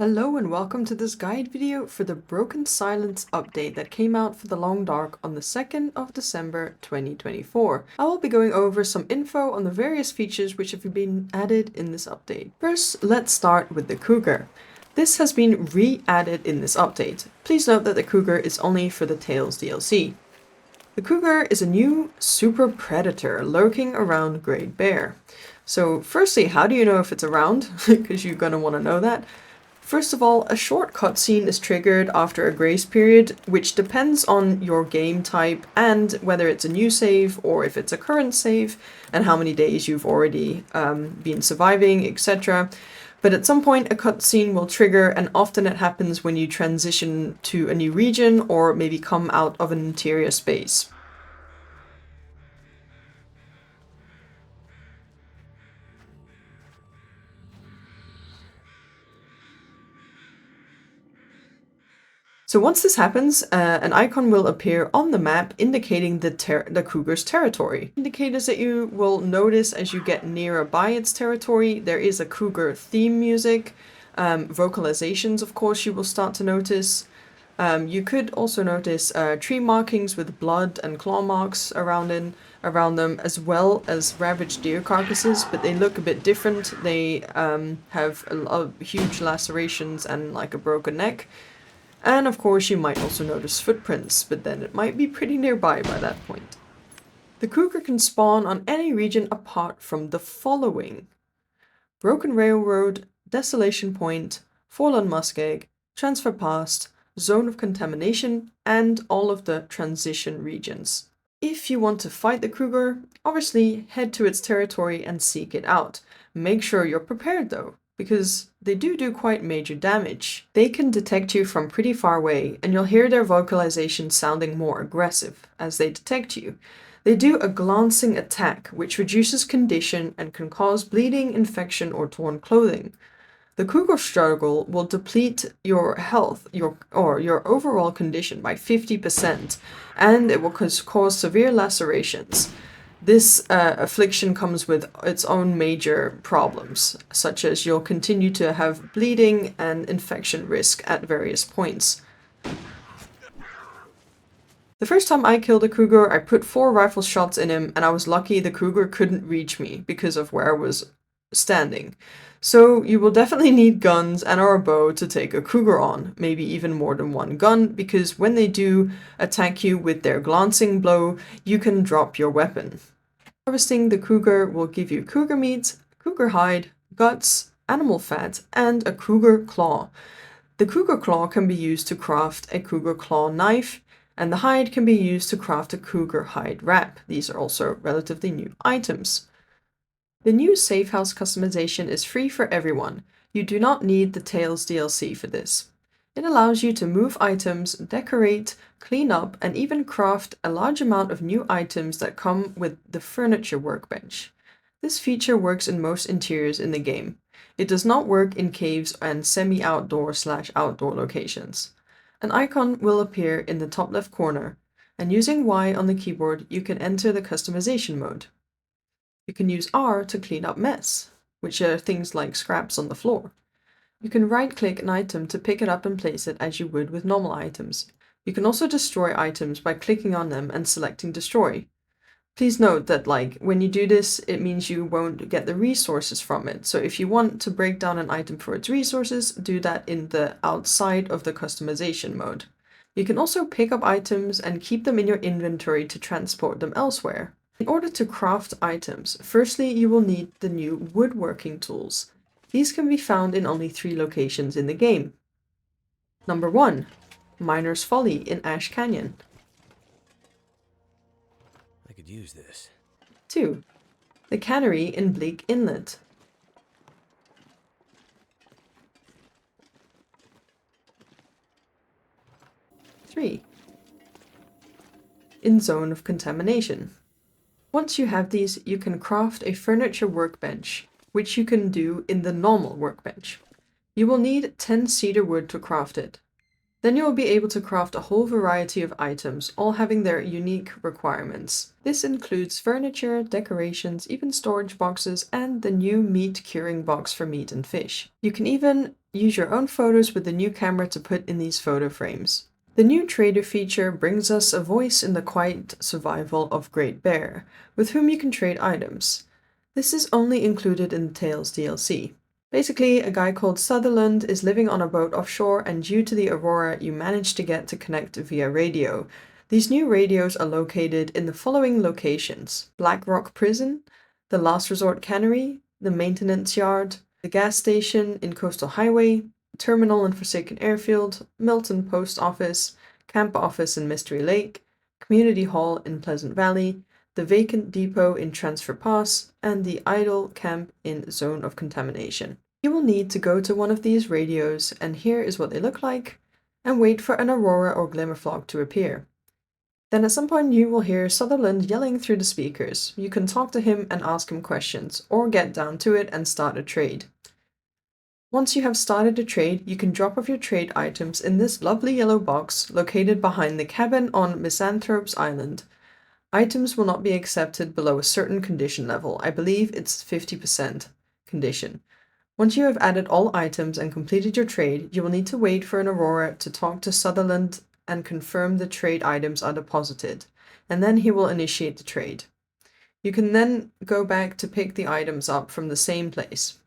Hello and welcome to this guide video for the Broken Silence update that came out for the Long Dark on the 2nd of December 2024. I will be going over some info on the various features which have been added in this update. First, let's start with the Cougar. This has been re-added in this update. Please note that the Cougar is only for the Tales DLC. The Cougar is a new super predator lurking around Great Bear. So firstly, how do you know if it's around? Because you're going to want to know that. First of all, a short cutscene is triggered after a grace period, which depends on your game type and whether it's a new save or if it's a current save and how many days you've already been surviving, etc. But at some point a cutscene will trigger, and often it happens when you transition to a new region or maybe come out of an interior space. So once this happens, an icon will appear on the map indicating the Cougar's territory. Indicators that you will notice as you get nearer by its territory: there is a Cougar theme music, vocalizations of course you will start to notice. You could also notice tree markings with blood and claw marks around them, as well as ravaged deer carcasses, but they look a bit different. They have a lot of huge lacerations and like a broken neck. And of course you might also notice footprints, but then it might be pretty nearby by that point. The Cougar can spawn on any region apart from the following: Broken Railroad, Desolation Point, Fallen Muskeg, Transfer Past, Zone of Contamination, and all of the transition regions. If you want to fight the Cougar, obviously head to its territory and seek it out. Make sure you're prepared though, because they do quite major damage. They can detect you from pretty far away, and you'll hear their vocalization sounding more aggressive as they detect you. They do a glancing attack, which reduces condition and can cause bleeding, infection, or torn clothing. The Cougar struggle will deplete your health your overall condition by 50%, and it will cause severe lacerations. This affliction comes with its own major problems, such as you'll continue to have bleeding and infection risk at various points. The first time I killed a Cougar, I put 4 rifle shots in him, and I was lucky the Cougar couldn't reach me because of where I was standing. So you will definitely need guns and or a bow to take a Cougar on, maybe even more than one gun, because when they do attack you with their glancing blow, you can drop your weapon. Harvesting the Cougar will give you Cougar meat, Cougar hide, guts, animal fat, and a Cougar claw. The Cougar claw can be used to craft a Cougar claw knife, and the hide can be used to craft a Cougar hide wrap. These are also relatively new items. The new Safehouse Customization is free for everyone. You do not need the Tales DLC for this. It allows you to move items, decorate, clean up, and even craft a large amount of new items that come with the furniture workbench. This feature works in most interiors in the game. It does not work in caves and semi-outdoor/outdoor locations. An icon will appear in the top left corner, and using Y on the keyboard you can enter the customization mode. You can use R to clean up mess, which are things like scraps on the floor. You can right-click an item to pick it up and place it as you would with normal items. You can also destroy items by clicking on them and selecting destroy. Please note that when you do this, it means you won't get the resources from it. So if you want to break down an item for its resources, do that in the outside of the customization mode. You can also pick up items and keep them in your inventory to transport them elsewhere. In order to craft items, firstly you will need the new woodworking tools. These can be found in only 3 locations in the game. Number 1, Miner's Folly in Ash Canyon. I could use this. 2, the Cannery in BLEAK Inlet. 3, in Zone of Contamination. Once you have these, you can craft a furniture workbench, which you can do in the normal workbench. You will need 10 cedar wood to craft it. Then you will be able to craft a whole variety of items, all having their unique requirements. This includes furniture, decorations, even storage boxes, and the new meat curing box for meat and fish. You can even use your own photos with the new camera to put in these photo frames. The new trader feature brings us a voice in the quiet survival of Great Bear, with whom you can trade items. This is only included in the Tales DLC. Basically, a guy called Sutherland is living on a boat offshore, and due to the Aurora, you manage to get to connect via radio. These new radios are located in the following locations: Black Rock Prison, the Last Resort Cannery, the Maintenance Yard, the gas station in Coastal Highway, Terminal and Forsaken Airfield, Milton Post Office, Camp Office in Mystery Lake, Community Hall in Pleasant Valley, the Vacant Depot in Transfer Pass, and the Idle Camp in Zone of Contamination. You will need to go to one of these radios, and here is what they look like, and wait for an Aurora or Glimmerflog to appear. Then at some point you will hear Sutherland yelling through the speakers. You can talk to him and ask him questions, or get down to it and start a trade. Once you have started a trade, you can drop off your trade items in this lovely yellow box located behind the cabin on Misanthrope's Island. Items will not be accepted below a certain condition level. I believe it's 50% condition. Once you have added all items and completed your trade, you will need to wait for an Aurora to talk to Sutherland and confirm the trade items are deposited, and then he will initiate the trade. You can then go back to pick the items up from the same place.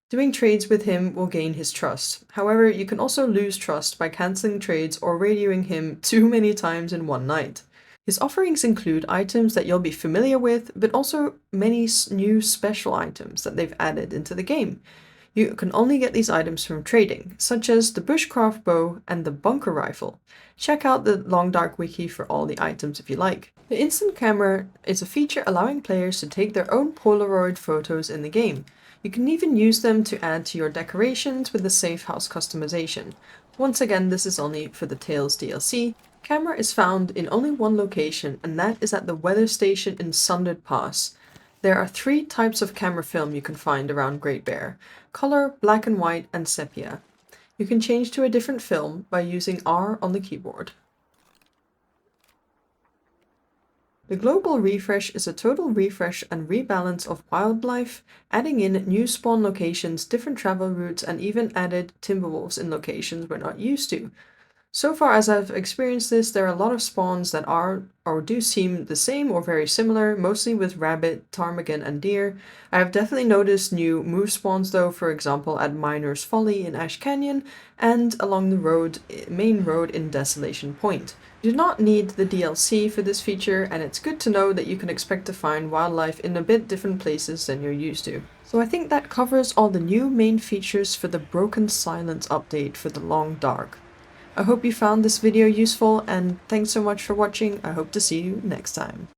Doing trades with him will gain his trust. However, you can also lose trust by cancelling trades or radioing him too many times in one night. His offerings include items that you'll be familiar with, but also many new special items that they've added into the game. You can only get these items from trading, such as the bushcraft bow and the bunker rifle. Check out the Long Dark wiki for all the items if you like. The instant camera is a feature allowing players to take their own Polaroid photos in the game. You can even use them to add to your decorations with the Safehouse Customization. Once again, this is only for the Tales DLC. Camera is found in only one location, and that is at the weather station in Sundered Pass. There are 3 types of camera film you can find around Great Bear: color, black and white, and sepia. You can change to a different film by using R on the keyboard. The global refresh is a total refresh and rebalance of wildlife, adding in new spawn locations, different travel routes, and even added timberwolves in locations we're not used to. So far as I've experienced this, there are a lot of spawns that are or do seem the same or very similar, mostly with rabbit, ptarmigan, and deer. I have definitely noticed new moose spawns though, for example at Miner's Folly in Ash Canyon and along the main road in Desolation Point. You do not need the DLC for this feature, and it's good to know that you can expect to find wildlife in a bit different places than you're used to. So I think that covers all the new main features for the Broken Silence update for the Long Dark. I hope you found this video useful, and thanks so much for watching. I hope to see you next time.